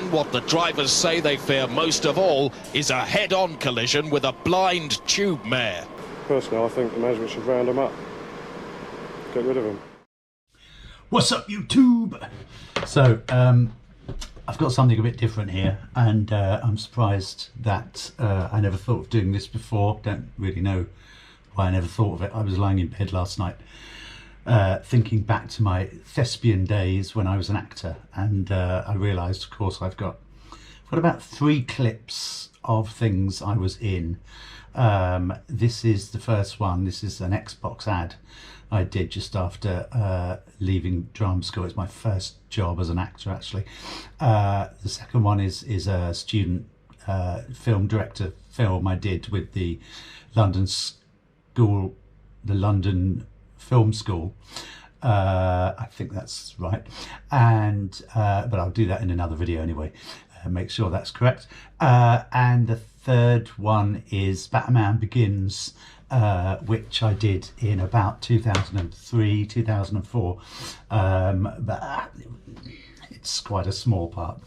And what the drivers say they fear most of all is a head-on collision with a blind tube mare. Personally, I think the management should round them up. Get rid of them. What's up, YouTube? So, I've got something a bit different here, and I'm surprised that I never thought of doing this before. Don't really know why I never thought of it. I was lying in bed last night thinking back to my thespian days when I was an actor, and I realised, of course, I've got about 3 clips of things I was in. This is the first one. This is an Xbox ad I did just after leaving drama school. It's my first job as an actor, actually. The second one is a student film director film I did with the London Film School. I think that's right, and but I'll do that in another video anyway. Make sure that's correct. And the third one is Batman Begins, which I did in about 2003, 2004, but it's quite a small part.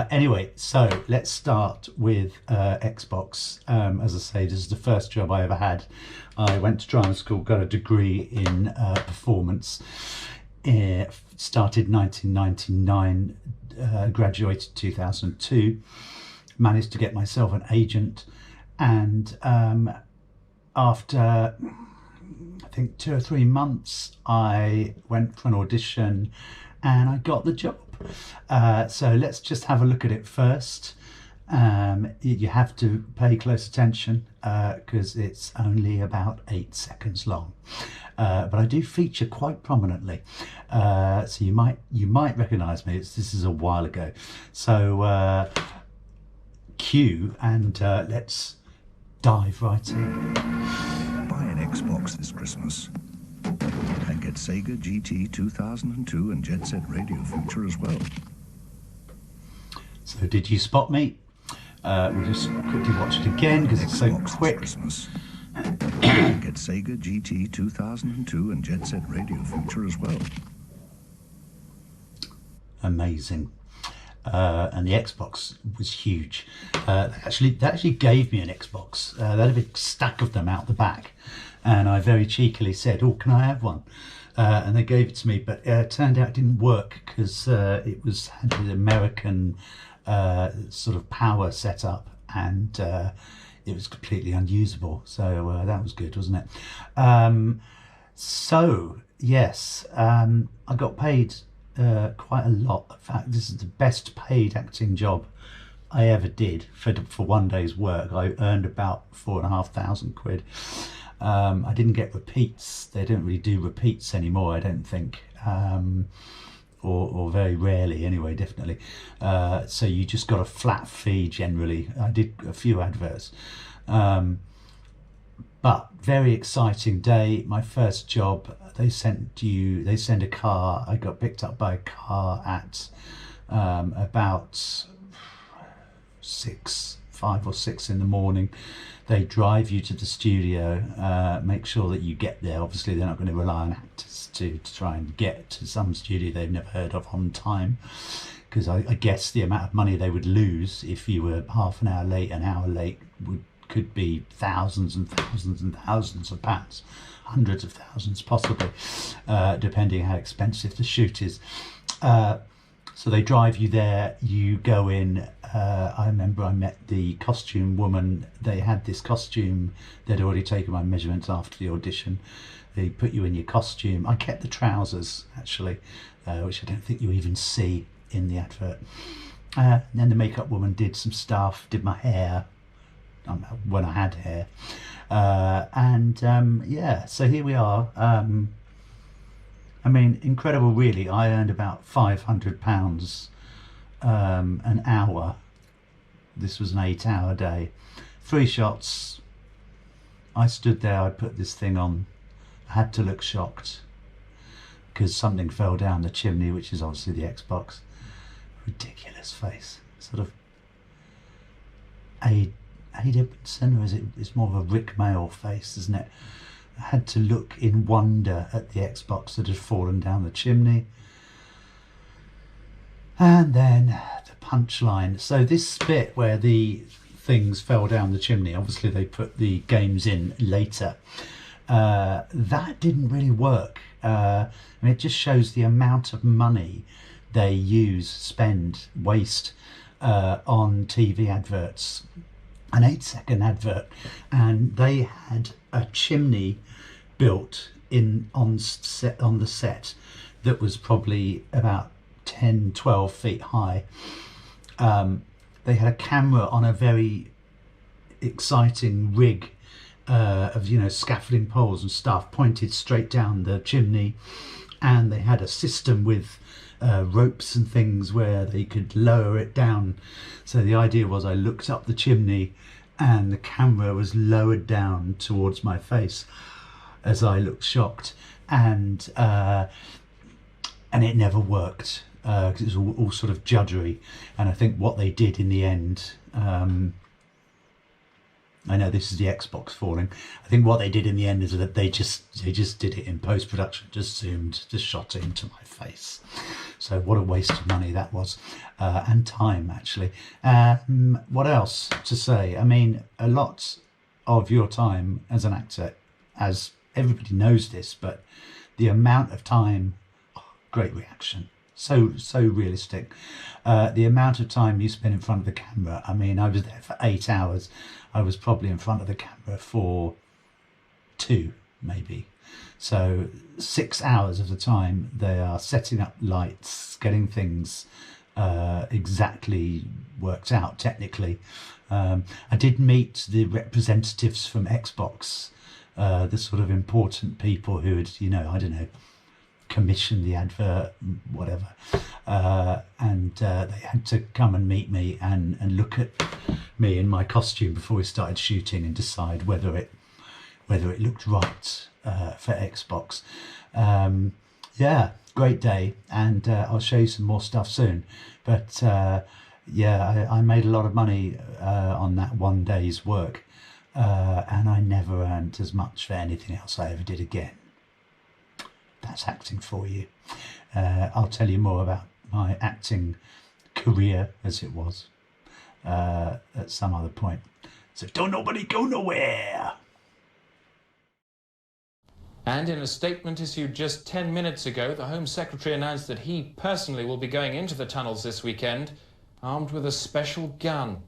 Anyway, so let's start with Xbox. As I say, this is the first job I ever had. I went to drama school, got a degree in performance, started 1999, graduated 2002, managed to get myself an agent, and after I think 2 or 3 months I went for an audition and I got the job. So let's just have a look at it first. You have to pay close attention because it's only about 8 seconds long, but I do feature quite prominently, so you might recognize me. This is a while ago. So cue, and let's dive right in. Buy an Xbox this Christmas and get Sega GT 2002 and Jet Set Radio Future as well. So did you spot me? We'll just quickly watch it again because it's so quick. Christmas. Get Sega GT 2002 and Jet Set Radio Future as well. Amazing. And the Xbox was huge. They actually gave me an Xbox. They had a big stack of them out the back, and I very cheekily said, "Oh, can I have one?" And they gave it to me, but it turned out it didn't work because it had the American sort of power setup, and it was completely unusable. So that was good, wasn't it? So yes, I got paid quite a lot. In fact, this is the best paid acting job I ever did for one day's work. I earned about 4,500 quid. I didn't get repeats. They don't really do repeats anymore, I don't think. Or very rarely anyway, definitely. So you just got a flat fee generally. I did a few adverts. But very exciting day. My first job, they send a car. I got picked up by a car at about 5 or 6 in the morning. They drive you to the studio, make sure that you get there. Obviously they're not going to rely on actors to try and get to some studio they've never heard of on time, because I guess the amount of money they would lose if you were half an hour late, an hour late, could be thousands and thousands and thousands of pounds, hundreds of thousands possibly, depending how expensive the shoot is. So they drive you there, you go in. I remember I met the costume woman. They had this costume, they'd already taken my measurements after the audition. They put you in your costume. I kept the trousers actually, which I don't think you even see in the advert. And then the makeup woman did some stuff, did my hair, when I had hair. Yeah, so here we are. I mean, incredible really. I earned about £500 an hour. This was an 8-hour day. 3 shots. I stood there, I put this thing on. I had to look shocked because something fell down the chimney, which is obviously the Xbox. Ridiculous face. Sort of Aid Edmondson, or it's more of a Rick Mayall face, isn't it? I had to look in wonder at the Xbox that had fallen down the chimney. And then the punchline. So this bit where the things fell down the chimney, obviously they put the games in later, that didn't really work. I mean, it just shows the amount of money they waste on TV adverts. An 8-second advert, and they had a chimney built on the set that was probably about 10-12 feet high. They had a camera on a very exciting rig of, you know, scaffolding poles and stuff pointed straight down the chimney, and they had a system with ropes and things where they could lower it down. So the idea was I looked up the chimney and the camera was lowered down towards my face as I looked shocked, and it never worked because it was all sort of judgery. And I think what they did in the end, I know this is the Xbox falling. I think what they did in the end is that they just did it in post-production, just shot it into my face. So what a waste of money that was, and time actually. What else to say? I mean, a lot of your time as an actor, as everybody knows this, but the amount of time, great reaction. So realistic. The amount of time you spend in front of the camera. I mean, I was there for 8 hours. I was probably in front of the camera for 2, maybe. So 6 hours of the time they are setting up lights, getting things exactly worked out technically. I did meet the representatives from Xbox, the sort of important people who had, you know, I don't know, commission the advert, whatever, and they had to come and meet me and look at me in my costume before we started shooting and decide whether it looked right for Xbox. Yeah, great day, and I'll show you some more stuff soon. But yeah, I made a lot of money on that one day's work, and I never earned as much for anything else I ever did again. That's acting for you. I'll tell you more about my acting career as it was at some other point. So don't nobody go nowhere. And in a statement issued just 10 minutes ago, the Home Secretary announced that he personally will be going into the tunnels this weekend, armed with a special gun.